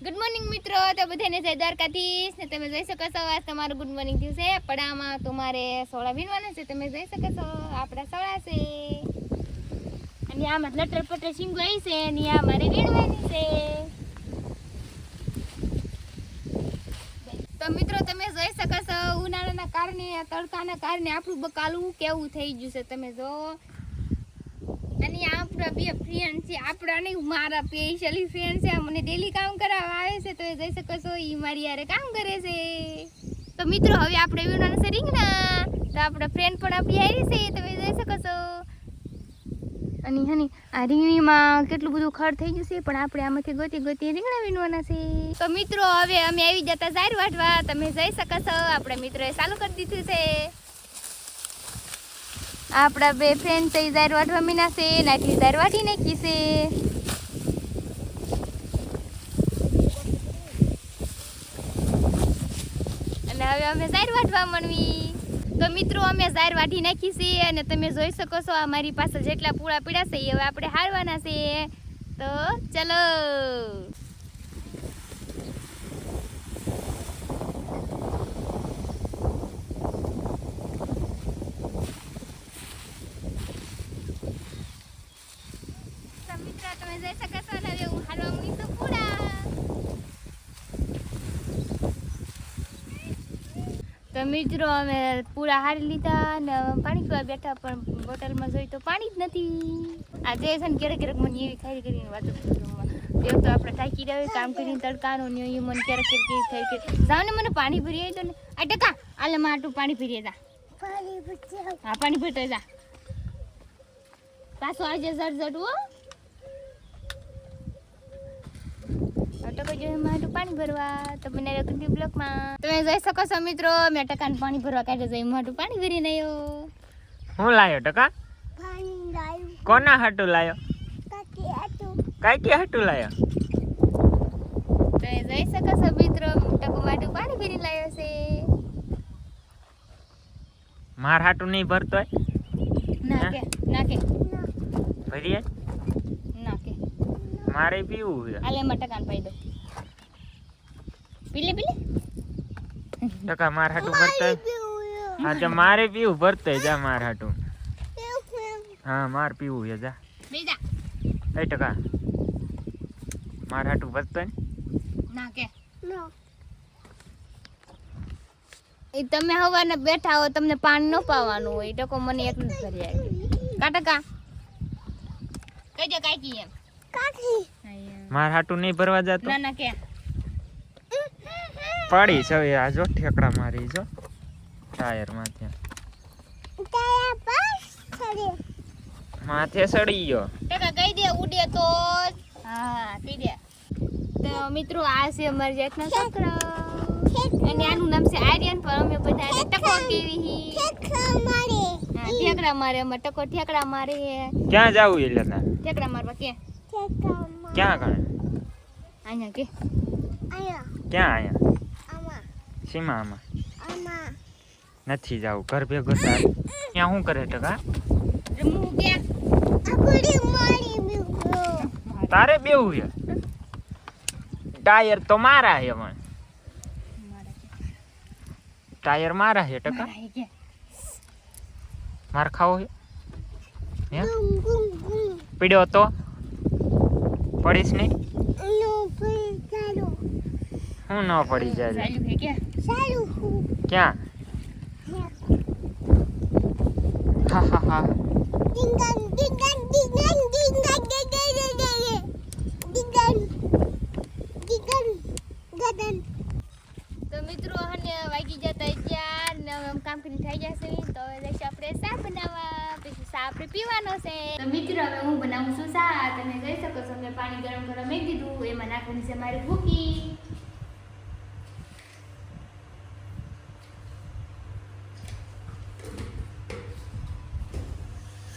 Good morning મિત્રો, તો બધાને જય દ્વારકાધીશ ને તમે જોઈ શકો છો આજ તમારું ગુડ મોર્નિંગ થયું છે. પડામાં તમારે સોળા વીણવાના છે, તમે જોઈ શકો છો આપણા સોળા છે અને આમાં લટર પટર શીંગો આવી છે અને આ મારે વીણવાની છે. તો મિત્રો તમે જોઈ શકો છો ઉનાળાના કારણે તડકાના કારણે આપણું બકાલું કેવું થઈ ગયું છે તમે જો. અને આપણા બે ફ્રેન્ડ છે, આપણા નહીં મારા સ્પેશિયલી ફ્રેન્ડ છે, મને ડેલી કામ કરાવવા આવે છે. તો એ જોઈ શકો છો એ મારી યારે કામ કરે છે. તો મિત્રો હવે આપણે વીણવાનું છે રીંગણા, તો આપણા ફ્રેન્ડ પણ આપણી હારી છે તમે જોઈ શકો છો. અને હની આ રીંગણીમાં કેટલું બધું ખડ થઈ ગયું છે, પણ આપણે આમાંથી ગોતી ગોતી રીંગણા વીણવાના છે. તો મિત્રો હવે અમે આવી જતા ઝાર વાટવા, તમે જોઈ શકો છો આપણા મિત્રોએ ચાલુ કરી દીધું છે. આપણા બે ફ્રેન્ડ છે ઝાર વાટવા મીના છે, નાટલી ઝાર વાટી નાખી છે. અને હવે અમે ઝાર વાટવા મળવી. તો મિત્રો અમે ઝાર વાટી નાખી છે અને તમે જોઈ શકો છો અમારી પાસે જેટલા પૂળા પીડા છે એ હવે આપણે હારવાના છે. તો ચલો. તમે જઈ શકો છો ને હવે હું હાલવા માંડી છું પૂરા. તો મિત્રો અમે પૂરા હારી લીધા ને પાણી પીવા બેઠા, પણ બોટલમાં જોઈ તો પાણી જ નથી. આ જે છે ને ક્યારેક ક્યારેક મને એવી ખાઈ કરીને વાતો એક તો આપણે થાકી રહ્યા કામ કરીને તડકાનો ને એ મને ક્યારેક ક્યારેક થઈ કે જાવ ને મને પાણી ભરી આવી તો ને આ ટકા આલે માટું પાણી ભરી જા. હા પાણી ભરતો જા પાછો આજે ઝટ હો. પાણી ભરવા તો મને બ્લોકમાં તમે જોઈ શકો છો મિત્રો, મેં ટકાને પાણી ભરવા કાઢ્યો જઈ મોટું પાણી ભરી નયો. હું લાયો ટકા? કોના હાટું લાયો? કાકી હાટું લાયો. તમે જોઈ શકો છો મિત્રો, ટકો માટું પાણી ભરી લાયો છે. માર હાટું નહીં ભરતો નાકે નાકે ભરીએ નાકે મારે પીવું છે. આલે માં ટકાને પાઈ દો. પીલે પીલે ટકા માર હાટું ભરતા. હા તો મારે પીવું ભરતે જા માર હાટું. હા માર પીવું છે જા બેજા. એ ટકા માર હાટું ભરતો ને નાકે એ તમે હવાના બેઠા હો, તમને પાણી ન પાવાનું હોય ટકો મને એકલું જ ભરી આવી. કા ટકા કઈ દે કાકી એમ માર હાટું નહીં ભરવા જાતો. ના ના કે પડી છે આ જો ઠેકડા મારી જો ટાયર માથે માથે સડી ગયો. ટકા કહી દે ઉડે તો હા કહી દે. તો મિત્રો આ છે અમારી જાતના છોકરા અને આનું નામ છે આર્યન, પણ અમે બધા ટકો કેવી ઠેકડા મારે અમે ટકો ઠેકડા મારે. ક્યાં જાવું એટલે તાર ઠેકડા મારવા કે ક્યાં ગણે અહીંયા કે ક્યાં અહીંયા સીમામાં નથી જાવું ઘર ભેગો થાય. ત્યાં શું કરે ટકા? રમવું કે તારે બેવું છે. ટાયર તો મારા છે પણ ટાયર મારા છે ટકા. માર ખાવો છે હે? પીડ્યો તો પડીશ નહીં. હું ન પડી જાય. ક્યાં? હા હા હા તો મિત્રો હને વાગી જતા ચાર ને હવે કામ કરી થઈ જશે. તો હવે જઈશું આપણે ચા બનાવવા, પછી ચા આપણે પીવાનો છે. તો મિત્રો હવે હું બનાવું છું ચા. તમે જોઈ શકો છો મેં પાણી ગરમ કરવા મેં દીધું, એમાં નાખવાની છે મારી ભૂકી.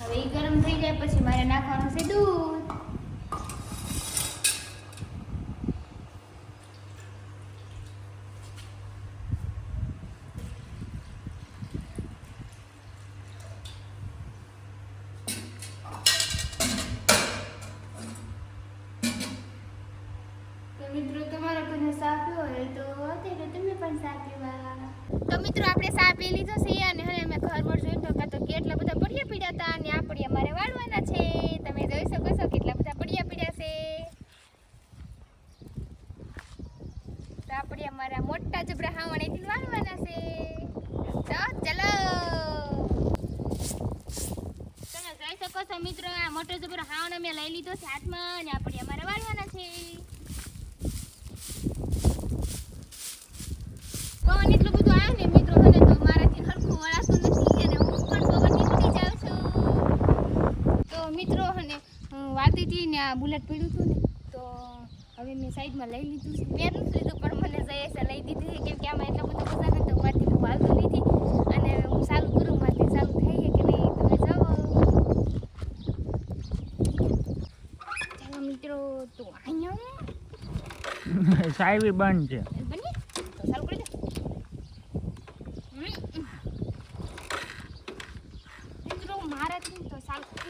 હવે એ ગરમ થઈ જાય પછી મારે નાખવાનું છે દૂધ. મિત્રો તમારો એ કોઈને ચા પીવો હોય તો અત્યારે તમે પણ ચા પીવા. તો મિત્રો આપણે ચા પી લીધો છે અને હવે અમે ઘર પર જોઈ તો કેટલા બધા પડિયા પીડ્યા હતા અને આ પડિયા મારે વાળવાના છે. તમે જોઈ શકો છો કેટલા બધા પડિયા પીડ્યા છે. તો આ પડિયા મારા મોટા જબરા હાવણેથી વાળવાના છે. તો ચલો તમે જોઈ શકો છો મિત્રો આ મોટો જબરો હાવણ અમે લઈ લીધો છે હાથમાં અને આ પડિયા મારે વાળવાના છે. પવન એટલું બધું આવ્યું ને મિત્રો મને તો મારાથી હરખું વળાતું નથી અને હું પણ પવનથી ઉડી જાઉં છું. તો મિત્રો અને વાતી હતી ને આ બુલેટ પડ્યું હતું ને તો હવે મેં સાઈડમાં લઈ લીધું છે. મેં નથી લીધું પણ મને જયેશે લઈ દીધું છે કેમ કે આમાં એટલો બધો પસાર હતો મારથી હું હાલતું નથી અને હું ચાલુ કરું મારથી ચાલુ થઈ કે નહીં તમે જાઓ. ચાલો મિત્રો તો અહીંયા સાઈવી બંધ છે. બની તો ચાલુ કરી દે. મિત્રો મારાથી તો ચાલુ નથી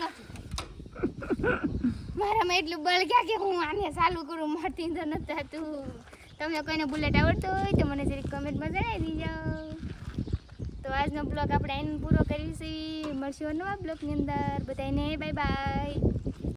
મારામાં એટલું બળ ક્યાં કે હું આને ચાલુ કરું મારથી તો નથી થતું. તમને કોઈને બુલેટ આવડતો હોય તો મને જરીક કમેન્ટમાં જણાવી દીજો. તો આજનો બ્લોગ આપણે એને પૂરો કરીશું. મળશું નવા બ્લોગની અંદર. બધાને બાય બાય.